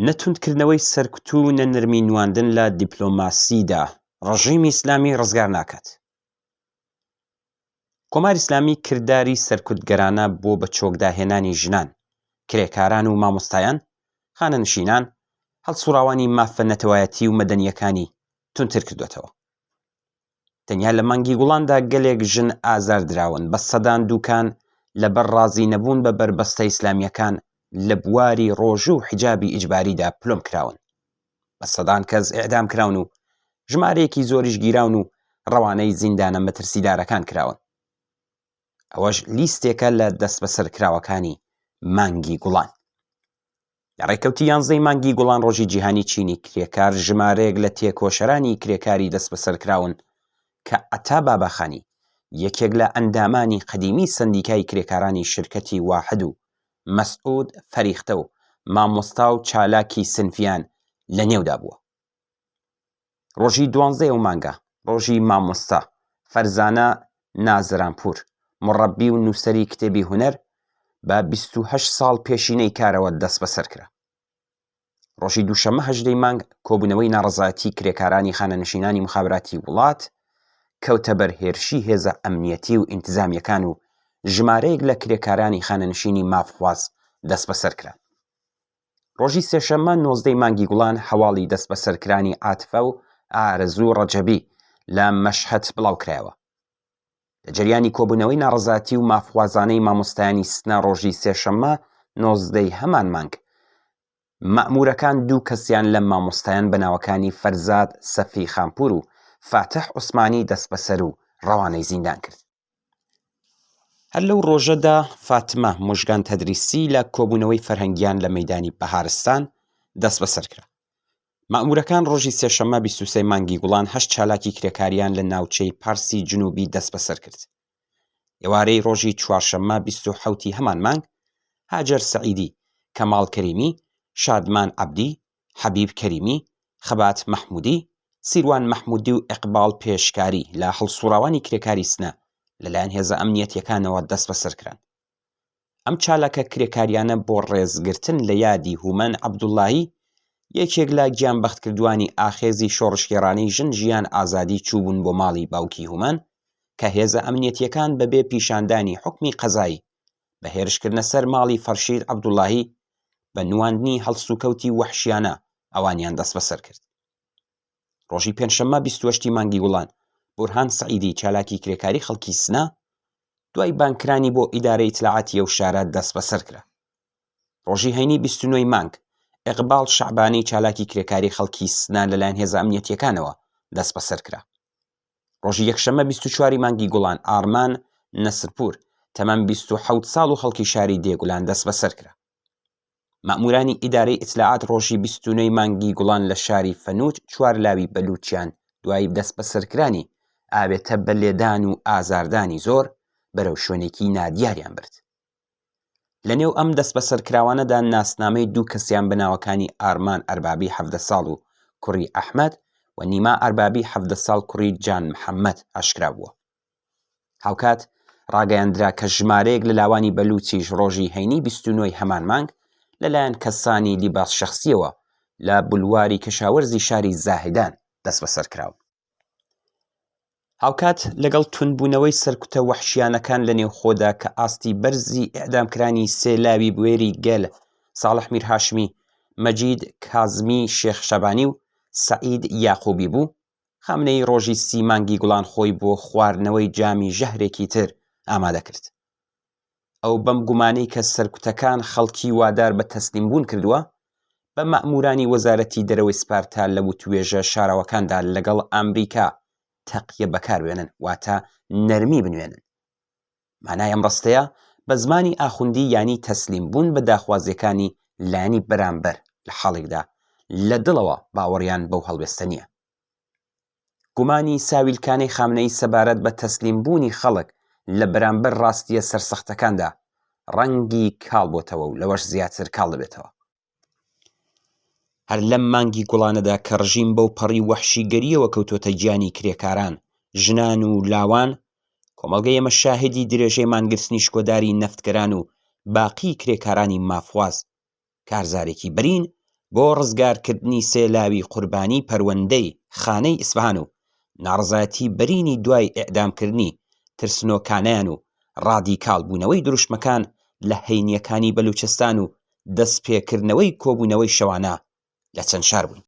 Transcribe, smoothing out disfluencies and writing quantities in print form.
نەتوندکردنەوەی سەرکوت و نەنرمی نواندن لە دیپلۆماسیدا ڕەژیمی ئیسلامی ڕزگار ناکات. کۆماری ئیسلامی کردداری سەرکوتگەرانە بۆ بە چۆکداهێنانی ژنان، کرێکاران و مامۆستایان، خانەنشینان، هەڵسوڕاوانی مافە نەتەوایەتی و مەدەنیەکانی تونتر کردوێتەوە. تەنیا لە مانگی گوڵاندا گەلێک ژن ئازاردراون، بە سەدان دووکان لەبەر ڕازی نەبوون بە بربەستە ئیسلامیەکان لە بواری ڕۆژوو و حیجابی ئیجباریدا پلۆم کراون، بە سەدان کەس ئیعدام کراون و ژمارەیەکی زۆریش گیراون و ڕەوانەی زیندانە مەترسیدارەکان کراون. ئەوەش لیستێکە لە دەست بەسەر کراوەکانی مانگی گوڵان. لە ڕێکەوتی 11 مانگی گوڵان ڕۆژی جیهانی چینی کرێکار ژمارەیەک لە تێکۆشەرانی کرێکاری دەست بەسەر کراون کە ئەتا باباخانی یەکێک لە ئەندامانی قەدیمی سەندیکای کرێکارانی شرکەتی واحد و مەسعود فەریختە و مامۆستا و چالاکی سنفیان لە نێودا بووە. ڕۆژی 12 مانگە ڕۆژی مامۆستا فەرزانە نازرانپور، مڕەبی و نووسەری کتێبی هونەر، بە 28 ساڵ پێشینەی کارەوە دەست بەسەر کرا. ڕۆژی دووشەمە 18 مانگ کۆبوونەوەی ناڕەزایەتی کرێکارانی خانەنشینانی مخابراتی وڵات کەوتە بەر هێرشی هێزە ئەمنیەتی و ئینتزامیەکان و ژمارەیەک لە کرێکارانی خانەنشینی مافواز دەست بەسەر کرا. ڕۆژی سێشەممە 19 مانگی گوڵان هەواڵی دەست بەسەرکرانی عاتفە و ئارەزوو ڕەجەبی لە مەشهەد بڵاوکرایەوە. لە جەریانی کۆبوونەوەی ناڕەزایەتی و مافوازانەی مامۆستایانی سنە ڕۆژی سێشەممە 19 هەمان مانگ مەئمورەکان دوو کەسیان لە مامۆستایان بەناوەکانی فەرزاد سەفی خانپور و فاتح عوسمانی دەست بەسەر و ڕەوانەی زیندان کرد. هەر لەو ڕۆژەدا فاتمە موژگان تەدریسی لە کۆبوونەوەی فەرهەنگیان لە مەیدانی بەهارستان دەست بەسەر کرا. مەئمورەکان ڕۆژی سێشەممە 23 مانگی گوڵان 8 چالاکی کرێکاریان لە ناوچەی پارسی جنوبی دەست بەسەر کرد. ئێوارەی ڕۆژی چوارشەممە 27 هەمان مانگ هاجەر سەعیدی، کەماڵ کەریمی، شادمان عەبدی، حەبیب کەریمی، خەبات مەحموودی، سیروان مەحموودی و ئیقباڵ پێشکاری لە هەڵسوڕاوانی کرێکاری سنە لەلایەن هێزە ئەمنیەتیەکانەوە دەست بەسەر کران. ئەم چالاکە کرێکاریانە بۆ ڕێزگرتن لە یادی هومەن عەبدوڵڵاهی، یەکێک لە گیانبەختکردوانی ئاخێزی شۆڕشکێڕانەی ژن ژیان ئازادی چووبوون بۆ ماڵی باوکی هومەن کە هێزە ئەمنیەتیەکان بەبێ پیشاندانی حوکمی قەزایی بە هێرشکردنە سەر ماڵی فەرشید عەبدوڵڵاهی بە نواندنی هەڵسوکەوتی وەحشیانە ئەوانیان دەست بەسەر کرد. ڕۆژی پێنجشەممە 28 مانگی گوڵان بورهان سەعیدی، چالاکی کرێکاری خەڵکی سنە، دوای بانکرانی بۆ ئیدارەی ئیتلاعاتی ئەو شارە دەست بەسەر کرا. ڕۆژی هەینی 29 مانگ ئیقباڵ شەعبانی، چالاکی کرێکاری خەڵکی سنە لەلایەن هێزە ئەمنیەتیەکانەوە دەست بەسەر کرا. ڕۆژی یەکشەممە 24 مانگی گوڵان ئارمان نەسرپور، تەمەن 27 ساڵ و خەڵکی شاری دێگولان دەست بەسەر کرا. مەئمورانی ئیدارەی ئیتلاعات ڕۆژی 29 مانگی گوڵان لە شاری فەنووج 4 لاوی بەلوچیان دوای دەست بەسەرکرانی ئاوێتە بە لێدان و ئازاردانی زۆر بەرەو شوێنێکی نادیاریان برد. لەنێو ئەم دەست بەسەرکراوانەدا ناسنامەی دوو کەسیان بەناوەکانی ئارمان ئەربابی 17 ساڵ و کوڕی ئەحمەد و نیما ئەربابی 17 ساڵ کوڕی جان محەممەد ئاشکرا بووە. هاوکات ڕاگەیاندرا کە ژمارەیەک لە لاوانی بەلوچیش ڕۆژی هەینی 29 هەمان مانگ لەلایەن کەسانی لیباس شەخسیەوە لە بولواری کەشاوەرزی شاری زاهدان دەست بەسەر کراون. هاوکات لەگەڵ تونبوونەوەی سەرکوتە وەحشیانەکان لە نێوخۆدا کە ئاستی بەرزی ئیعدامکرانی سێ لاوی بوێری گەل ساڵح میرهاشمی، مەجید کازمی شێخ شەبانی و سەعید یاقوبی بوو، خامنەی ڕۆژی 30 مانگی گوڵان خۆی بۆ خواردنەوەی جامی ژەهرێکی تر ئامادە کرد. ئەو بەم گومانەی کە سەرکوتەکان خەڵکی وادار بە تەسلیمبوون کردووە بە مەئمورانی وەزارەتی دەرەوەی سپارتا لە وتوێژە شاراوەکاندا لەگەڵ ئەمریکا تەقیە بەکاربێنن، واتە نەرمی بنوێنن. مانای ئەم ڕستەیە بە زمانی ئاخوندی یانی تەسلیمبوون بە داخوازیەکانی لایەنی بەرامبەر لە حاڵێکدا لە دڵەوە باوەڕیان بەو هەڵوێستە نییە. گومانی ساویلکانەی خامنەی سەبارەت بە تەسلیمبوونی خەڵک لە بەرامبەر ڕاستیە سەرسەختەکاندا ڕەنگی کاڵ بۆتەوە و لەوەش زیاتر کاڵ دەبێتەوە. هەر لەم مانگی گوڵانەدا کە ڕژیم بەو پەڕی وەحشیگەریەوە کەوتۆتە گیانی کرێکاران، ژنان و لاوان، کۆمەڵگەی ئێمە شاهدی درێژەی مانگرتنی شکۆداری نەفتگەران و باقی کرێکارانی مافواز کارزارێکی بەرین بۆ ڕزگارکردنی سێلاوی قوربانی پەروەندەی خانەی ئیسفەهان و ناڕزایەتی بەرینی دوای ئێعدامکردنی ترسنۆکانیان و ڕادیکاڵبوونەوەی دروشمەکان لە هەینیەکانی بەلوچستان و دەستپێکردنەوەی کۆبوونەوەی شەوانە لە چەند شار بووین.